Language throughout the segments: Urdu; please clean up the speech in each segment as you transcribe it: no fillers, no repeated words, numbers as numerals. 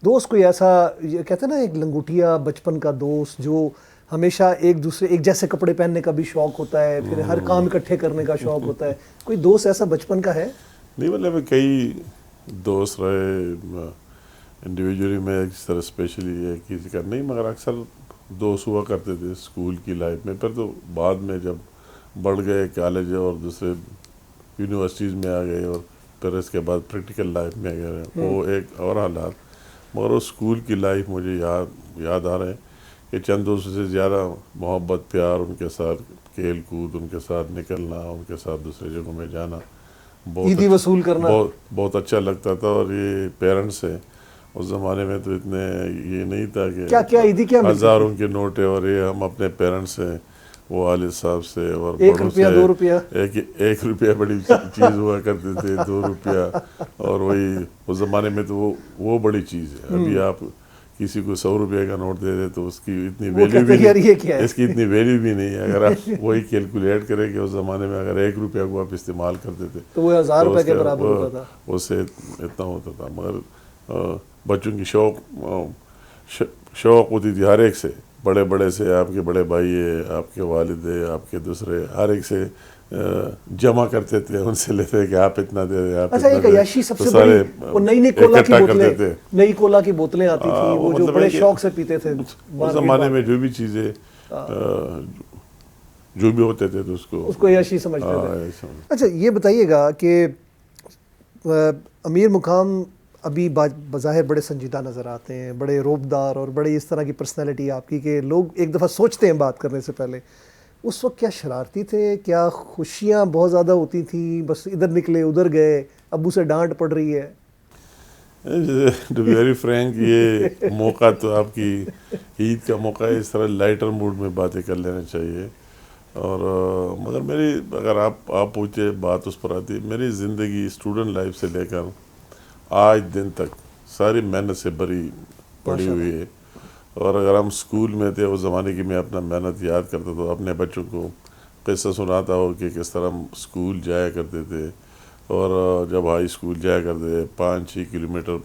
دوست کوئی ایسا یہ کہتے ہیں نا ایک لنگوٹیا بچپن کا دوست جو ہمیشہ ایک جیسے کپڑے پہننے کا بھی شوق ہوتا ہے، پھر ہر کام اکٹھے کرنے کا شوق ہوتا ہے، کوئی دوست ایسا بچپن کا ہے؟ نہیں مطلب کئی دوست رہے انڈیویجولی میں اس طرح اسپیشلی یہ کسی کا نہیں، مگر اکثر دوست ہوا کرتے تھے اسکول کی لائف میں. پھر تو بعد میں جب بڑھ گئے کالج اور دوسرے یونیورسٹیز میں آ گئے اور پھر اس کے بعد پریکٹیکل لائف میں گئے، وہ ایک اور حالات. مگر وہ اسکول کی لائف مجھے یاد آ رہے ہیں کہ چند دوستوں سے زیادہ محبت پیار، ان کے ساتھ کھیل کود، ان کے ساتھ نکلنا، ان کے ساتھ دوسرے جگہوں میں جانا عیدی وصول کرنا بہت اچھا لگتا تھا. اور یہ پیرنٹس ہیں، اس زمانے میں تو اتنے یہ نہیں تھا کیا عیدی کیا کہ ہزاروں کے نوٹ ہے، اور یہ ہم اپنے پیرنٹس ہیں وہ والد صاحب سے اور ایک بڑوں روپیہ سے 2 روپیہ 1 روپیہ بڑی چیز ہوا کرتے تھے، 2 روپیہ. اور وہی اس زمانے میں تو وہ بڑی چیز ہے. ابھی آپ کسی کو 100 روپے کا نوٹ دے دے تو اس کی اتنی ویلیو بھی نہیں، اس کی اتنی ویلیو بھی نہیں ہے. اگر آپ وہی کیلکولیٹ کریں کہ اس زمانے میں اگر 1 روپیہ کو آپ استعمال کرتے تھے تو وہ 1000 روپے کے برابر ہوتا تھا. اس سے اتنا ہوتا تھا. مگر بچوں کی شوق ہوتی تھی ہر ایک سے، بڑے سے، آپ کے بڑے بھائی ہے، آپ کے والد ہے، آپ کے دوسرے، ہر ایک سے جمع کرتے تھے، ان سے لیتے کہ آپ اتنا دے دیں، آپ اچھا اتنا ایک عیاشی سب سے بڑی وہ نئی کولا کی بوتلیں آتی تھیں، وہ جو بڑے شوق سے پیتے تھے اس زمانے میں. جو بھی چیزیں جو بھی ہوتے تھے تو اس کو عیاشی سمجھتے تھے. اچھا یہ بتائیے گا کہ امیر مقام ابھی بظاہر بڑے سنجیدہ نظر آتے ہیں، بڑے روبدار اور بڑے اس طرح کی پرسنالٹی آپ کی کہ لوگ ایک دفعہ سوچتے ہیں بات کرنے سے پہلے. اس وقت کیا شرارتی تھے؟ کیا خوشیاں بہت زیادہ ہوتی تھیں؟ بس ادھر نکلے ادھر گئے، ابو سے ڈانٹ پڑ رہی ہے؟ ٹو بی ویری فرینک، یہ موقع تو آپ کی عید کا موقع ہے، اس طرح لائٹر موڈ میں باتیں کر لینا چاہیے. اور مگر میری اگر آپ پوچھے بات اس پر آتی، میری زندگی اسٹوڈنٹ لائف سے لے کر آج دن تک ساری محنت سے پڑی ہوئی ہے. اور اگر ہم اسکول میں تھے اس زمانے کی، میں اپنا محنت یاد کرتا تھا، اپنے بچوں کو قصہ سناتا ہوں کہ کس طرح ہم اسکول جایا کرتے تھے. اور جب ہائی اسکول جایا کرتے تھے 5-6 کلومیٹر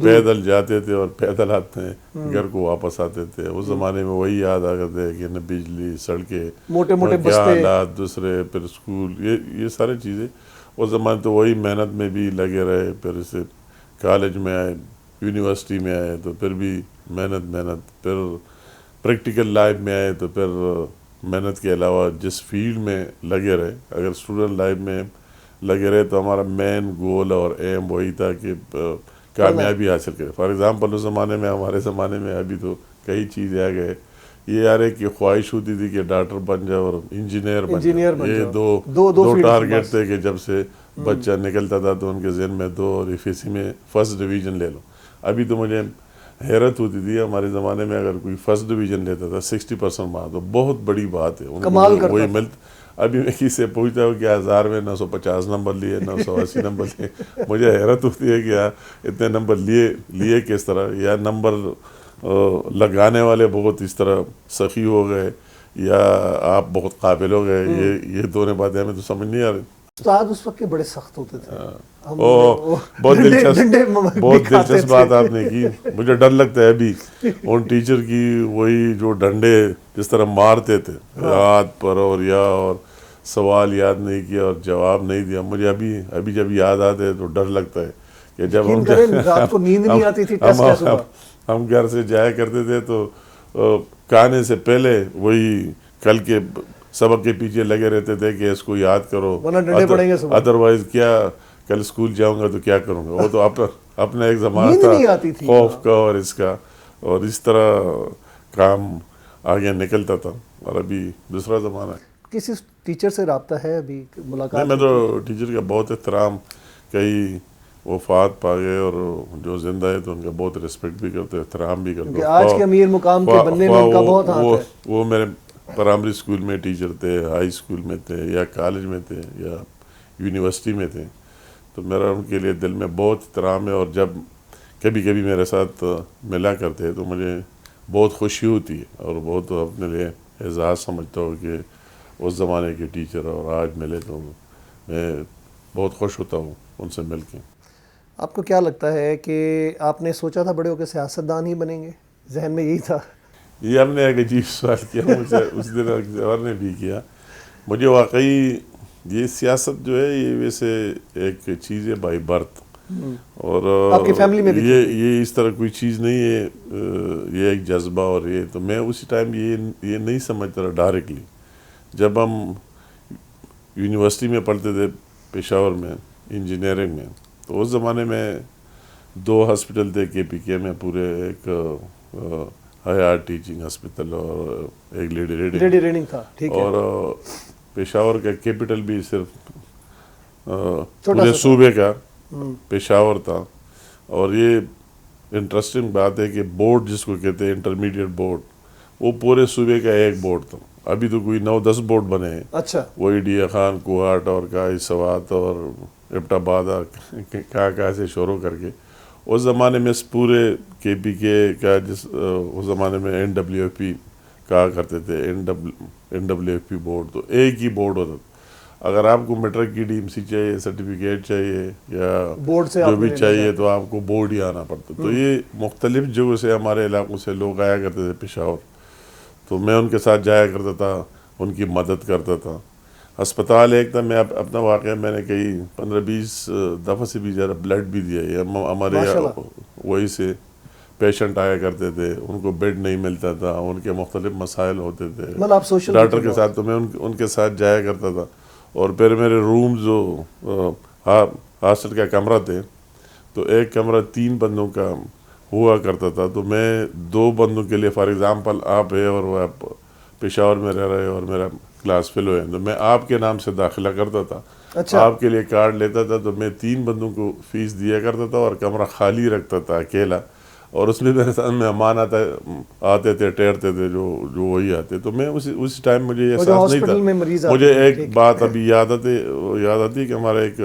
پیدل جاتے تھے اور پیدل آتے گھر کو واپس آتے تھے. اس زمانے میں وہی یاد آ کرتے کہ نہ بجلی، سڑکیں، موٹے کیا حالات، دوسرے پھر اسکول، یہ ساری چیزیں. اس زمانے تو وہی محنت میں بھی لگے رہے. پھر اسے کالج میں آئے، یونیورسٹی میں آئے تو پھر بھی محنت. پھر پریکٹیکل لائف میں آئے تو پھر محنت کے علاوہ جس فیلڈ میں لگے رہے. اگر اسٹوڈنٹ لائف میں لگے رہے تو ہمارا مین گول اور ایم وہی تھا کہ کامیابی حاصل کرے. فار ایگزامپل اس زمانے میں، ہمارے زمانے میں ابھی تو کئی چیزیں آ گئے، یہ یار ایک خواہش ہوتی تھی کہ ڈاکٹر بن جائے اور انجینئر بن جائے. یہ دو ٹارگیٹ تھے کہ جب سے بچہ نکلتا تھا تو ان کے ذہن میں 2، اور اسی میں فرسٹ ڈویژن لے لو. ابھی تو مجھے حیرت ہوتی تھی، ہمارے زمانے میں اگر کوئی فرسٹ ڈویژن لیتا تھا 60% مارک تو بہت بڑی بات ہے، وہی ملتا. ابھی میں کسی سے پوچھتا ہوں کہ 1000 میں 950 نمبر لیے، 980 نمبر لیے. مجھے حیرت ہوتی ہے کہ یار اتنے نمبر لیے کس طرح، یا نمبر لگانے والے بہت اس طرح سخی ہو گئے، یا آپ بہت قابل ہو گئے. یہ دونوں باتیں ہمیں تو سمجھ نہیں آ رہی. استاد اس وقت کے بڑے سخت ہوتے تھے. بہت دلچسپ بات آپ نے کی. مجھے ڈر لگتا ہے ابھی ان ٹیچر کی، وہی جو ڈنڈے جس طرح مارتے تھے ہاتھ پر، اور سوال یاد نہیں کیا اور جواب نہیں دیا. مجھے ابھی جب یاد آتے ہیں تو ڈر لگتا ہے کہ جب ہم گھر سے جایا کرتے تھے تو کہانے سے پہلے وہی کل کے سبق کے پیچھے لگے رہتے تھے کہ اس کو یاد کرو، ادروائز کیا کل اسکول جاؤں گا تو کیا کروں گا. وہ تو اپنا ایک زمانہ تھا خوف کا اور اس کا، اور اس طرح کام آگے نکلتا تھا. اور ابھی دوسرا زمانہ ہے. کسی ٹیچر سے رابطہ ہے ابھی ملاقات؟ میں تو ٹیچر کا بہت احترام، کئی وفات پا گئے، اور جو زندہ ہے تو ان کا بہت رسپیکٹ بھی کرتے، احترام بھی کرتے. آج کے امیر مقام کے بننے میں ان کا بہت ہاتھ ہے. وہ میرے پرائمری اسکول میں ٹیچر تھے، ہائی اسکول میں تھے، یا کالج میں تھے، یا یونیورسٹی میں تھے. تو میرا ان کے لیے دل میں بہت احترام ہے. اور جب کبھی میرے ساتھ ملا کرتے تو مجھے بہت خوشی ہوتی ہے، اور بہت اپنے لیے اعزاز سمجھتا ہوں کہ اس زمانے کے ٹیچر اور آج ملے تو میں بہت خوش ہوتا ہوں ان سے مل کے. آپ کو کیا لگتا ہے کہ آپ نے سوچا تھا بڑے ہو کے سیاستدان ہی بنیں گے؟ ذہن میں یہی تھا؟ یہ ہم نے ایک عجیب سوال کیا مجھ سے اس دن اور نے بھی کیا. مجھے واقعی یہ سیاست جو ہے یہ ویسے ایک چیز ہے بائی برتھ, اور آپ کی فیملی میں بھی یہ اس طرح کوئی چیز نہیں ہے, یہ ایک جذبہ. اور یہ تو میں اسی ٹائم یہ نہیں سمجھتا رہا ڈائریکٹلی. جب ہم یونیورسٹی میں پڑھتے تھے پشاور میں انجینئرنگ میں, تو اس زمانے میں 2 ہاسپٹل تھے کے پی کے میں پورے, ایک حیات ٹیچنگ ہاسپٹل اور ایک لیڈی ریڈنگ تھا, ٹھیک ہے, اور پشاور کا کیپٹل بھی صرف پورے صوبے کا پشاور تھا. اور یہ انٹرسٹنگ بات ہے کہ بورڈ جس کو کہتے ہیں انٹرمیڈیٹ بورڈ, وہ پورے صوبے کا ایک بورڈ تھا. ابھی تو کوئی 9-10 بورڈ بنے ہیں. اچھا, وہی ڈی خان کوہاٹ اور کائی سوات اور ابٹ آباد کہاں سے شروع کر کے اس زمانے میں پورے کے پی کے کا اس زمانے میں این ڈبلیو ایف پی کہا کرتے تھے, N W F P board. تو ایک ہی بورڈ ہوتا تھا. اگر آپ کو میٹرک کی ڈی ایم سی چاہیے, سرٹیفکیٹ چاہیے یا بورڈ سے جو بھی چاہیے, تو آپ کو بورڈ ہی آنا پڑتا. تو یہ مختلف جگہوں سے ہمارے علاقوں سے لوگ آیا کرتے تھے پشاور. تو میں ان کے ساتھ جایا کرتا تھا, ان کی مدد کرتا تھا. ہسپتال ایک تھا, میں اپنا واقعہ میں نے کئی 15-20 دفعہ سے بھی زیادہ بلڈ بھی دیا ہے. ہمارے یہاں وہی سے پیشنٹ آیا کرتے تھے, ان کو بیڈ نہیں ملتا تھا, ان کے مختلف مسائل ہوتے تھے ڈاکٹر کے ساتھ, تو میں ان کے ساتھ جایا کرتا تھا. اور پھر میرے روم جو ہاسٹل کا کمرہ تھے, تو ایک کمرہ 3 بندوں کا ہوا کرتا تھا. تو میں 2 بندوں کے لیے, فار ایگزامپل آپ ہے اور وہ آپ پشاور میں رہ رہے اور میرا کلاس فیلو ہے, تو میں آپ کے نام سے داخلہ کرتا تھا. آپ کے لیے کارڈ لیتا تھا, تو میں 3 بندوں کو فیس دیا کرتا تھا اور کمرہ خالی رکھتا تھا اکیلا. اور اس میں میرے ساتھ مہمان آتے تھے, ٹھہرتے تھے جو وہی آتے. تو میں اسی ٹائم مجھے یہ احساس نہیں تھا. مجھے ایک بات ابھی یاد آتی کہ ہمارا ایک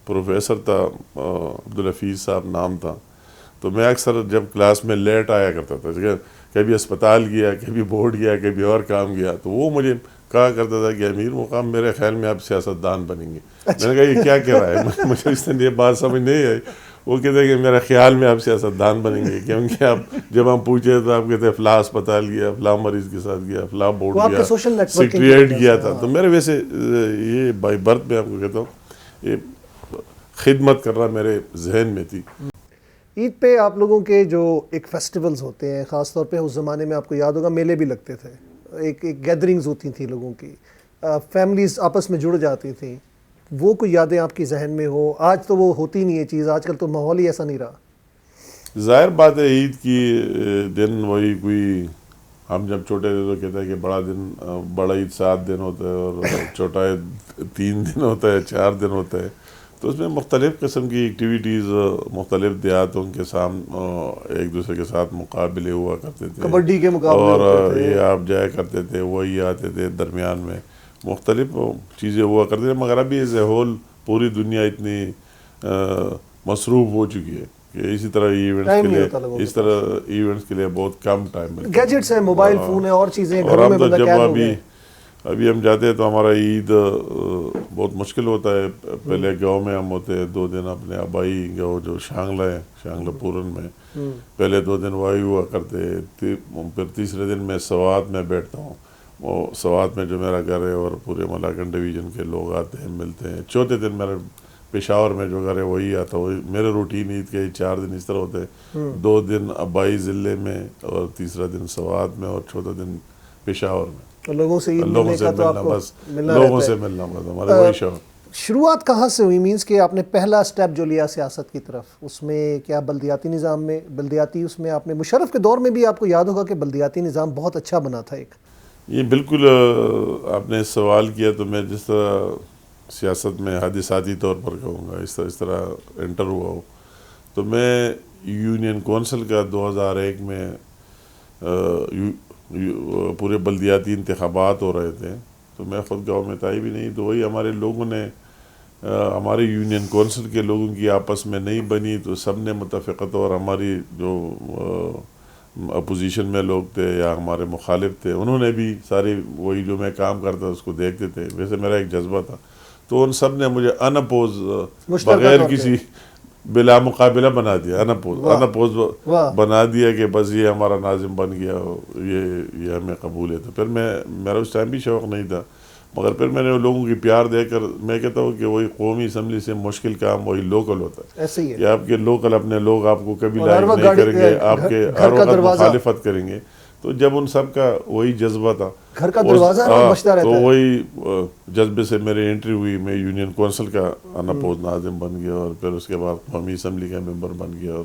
پروفیسر تھا, عبدالحفیظ صاحب نام تھا. تو میں اکثر جب کلاس میں لیٹ آیا کرتا تھا, کبھی اسپتال گیا, کبھی بورڈ گیا, کبھی اور کام گیا, تو وہ مجھے کہا کرتا تھا کہ امیر مقام میرے خیال میں آپ سیاستدان بنیں گے. میں نے کہا یہ کیا کہہ رہا ہے, مجھے اس نے یہ بات سمجھ نہیں آئی. وہ کہتے ہیں کہ میرے خیال میں آپ سیاستدان بنیں گے, کیونکہ آپ جب ہم پوچھے تو آپ کہتے ہیں فلاں اسپتال گیا, فلاں مریض کے ساتھ گیا, فلاں بورڈ گیا, سیکریٹریٹ گیا تھا. تو میرے ویسے یہ بائی برتھ میں آپ کو کہتا ہوں یہ خدمت کرنا میرے ذہن میں تھی. عید پہ آپ لوگوں کے جو ایک فیسٹیولز ہوتے ہیں, خاص طور پہ اس زمانے میں آپ کو یاد ہوگا میلے بھی لگتے تھے, ایک گیدرنگز ہوتی تھیں لوگوں کی, فیملیز آپس میں جڑ جاتی تھیں. وہ کوئی یادیں آپ کی ذہن میں ہو؟ آج تو وہ ہوتی نہیں ہے چیز, آج کل تو ماحول ہی ایسا نہیں رہا. ظاہر بات ہے عید کی دن وہی کوئی, ہم جب چھوٹے تھے تو کہتے ہیں کہ بڑا دن, بڑا عید 7 دن ہوتا ہے اور چھوٹا عید 3 دن ہوتا ہے, 4 دن ہوتا ہے. تو اس میں مختلف قسم کی ایکٹیویٹیز, مختلف دیہاتوں کے سامنے ایک دوسرے کے ساتھ مقابلے ہوا کرتے تھے, کبڈی کے مقابلے اور یہ آپ جایا کرتے تھے, وہی آتے تھے. درمیان میں مختلف چیزیں ہوا کرتے تھے, مگر ابھی ایز اے ہول پوری دنیا اتنی مصروف ہو چکی ہے کہ اسی طرح ایونٹس کے لیے بہت کم ٹائم ملتا ہے. گیجٹس ہیں, موبائل فون ہے, اور چیزیں اور ہم تو جب ابھی ہم جاتے ہیں تو ہمارا عید بہت مشکل ہوتا ہے. پہلے گاؤں میں ہم ہوتے ہیں 2 دن, اپنے آبائی گاؤں جو شانگلہ ہے, شانگلہ پورن میں پہلے 2 دن وہی ہوا کرتے. پھر تیسرے دن میں سوات میں بیٹھتا ہوں, وہ سوات میں جو میرا گھر ہے, اور پورے ملاکنڈ ڈویژن کے لوگ آتے ہیں, ملتے ہیں. چوتھے دن میرا پشاور میں جو گھر ہے وہی آتا, وہی میرے روٹین عید کے 4 دن اس طرح ہوتے ہیں. 2 دن آبائی ضلع میں, اور تیسرا دن سوات میں, اور چوتھا دن پشاور میں. لوگوں سے ملنا, بس لوگوں سے ملنا, بس ہمارے وہی شوق. شروعات کہاں سے ہوئی؟ مینس کہ آپ نے پہلا سٹیپ جو لیا سیاست کی طرف, اس میں کیا بلدیاتی نظام میں, بلدیاتی اس میں آپ نے, مشرف کے دور میں بھی آپ کو یاد ہوگا کہ بلدیاتی نظام بہت اچھا بنا تھا ایک. یہ بالکل آپ نے سوال کیا, تو میں جس طرح سیاست میں حادثاتی طور پر کہوں گا, اس طرح انٹر ہوا ہو, تو میں یونین کونسل کا 2001 میں پورے بلدیاتی انتخابات ہو رہے تھے. تو میں خود گاؤں میں تھا بھی نہیں, تو وہی ہمارے لوگوں نے, ہمارے یونین کونسل کے لوگوں کی آپس میں نہیں بنی, تو سب نے متفقت, اور ہماری جو اپوزیشن میں لوگ تھے یا ہمارے مخالف تھے, انہوں نے بھی ساری وہی جو میں کام کرتا اس کو دیکھتے تھے. ویسے میرا ایک جذبہ تھا, تو ان سب نے مجھے ان اپوز بلا مقابلہ بنا دیا، انپوز واہ۔ بنا دیا کہ بس یہ ہمارا ناظم بن گیا ہو، یہ ہمیں قبول ہے۔ تو پھر میرا اس ٹائم بھی شوق نہیں تھا، مگر پھر میں نے لوگوں کی پیار دیکھ کر میں کہتا ہوں کہ وہی قومی اسمبلی سے مشکل کام وہی لوکل ہوتا ہے۔ ایسے ہی ہے کہ آپ کے لوکل اپنے لوگ آپ کو کبھی اور لائک ہر وقت نہیں کریں گے، آپ کے گھر ہر کا وقت دروازہ، مخالفت کریں گے۔ تو جب ان سب کا وہی جذبہ تھا، گھر کا دروازہ بچتا تو رہتا ہے۔ وہی جذبے سے میری انٹری ہوئی، میں یونین کونسل کا انپوز ناظم بن گیا، اور پھر اس کے بعد قومی اسمبلی کا ممبر بن گیا، اور